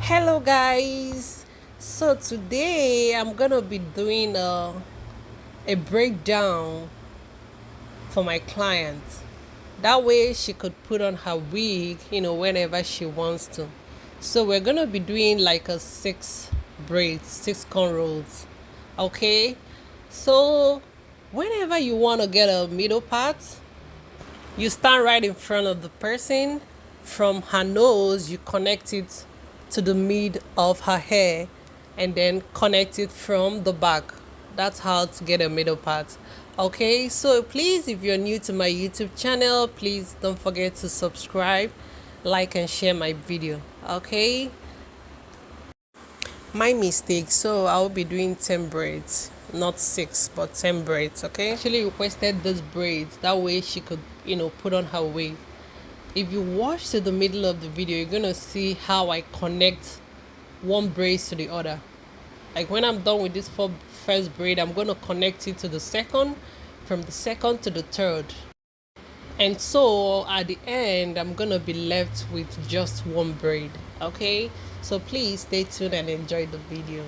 Hello guys, so today I'm gonna be doing a breakdown for my client. That way she could put on her wig, whenever she wants to. So we're gonna be doing like a 6 braids, 6 cornrows. Okay, so whenever you want to get a middle part, you stand right in front of the person. From her nose, you connect it to the mid of her hair and then connect it from the back. That's how to get a middle part. Okay, so please, if you're new to my YouTube channel, please don't forget to subscribe, like, and share my video. Okay, my mistake. So I'll be doing 10 braids, not 6 but 10 braids. Okay, actually requested this braids, that way she could put on her wig. If you watch to the middle of the video, you're gonna see how I connect one braid to the other. Like when I'm done with this first braid, I'm gonna connect it to the second, from the second to the third, and so at the end I'm gonna be left with just one braid. Okay, so please stay tuned and enjoy the video.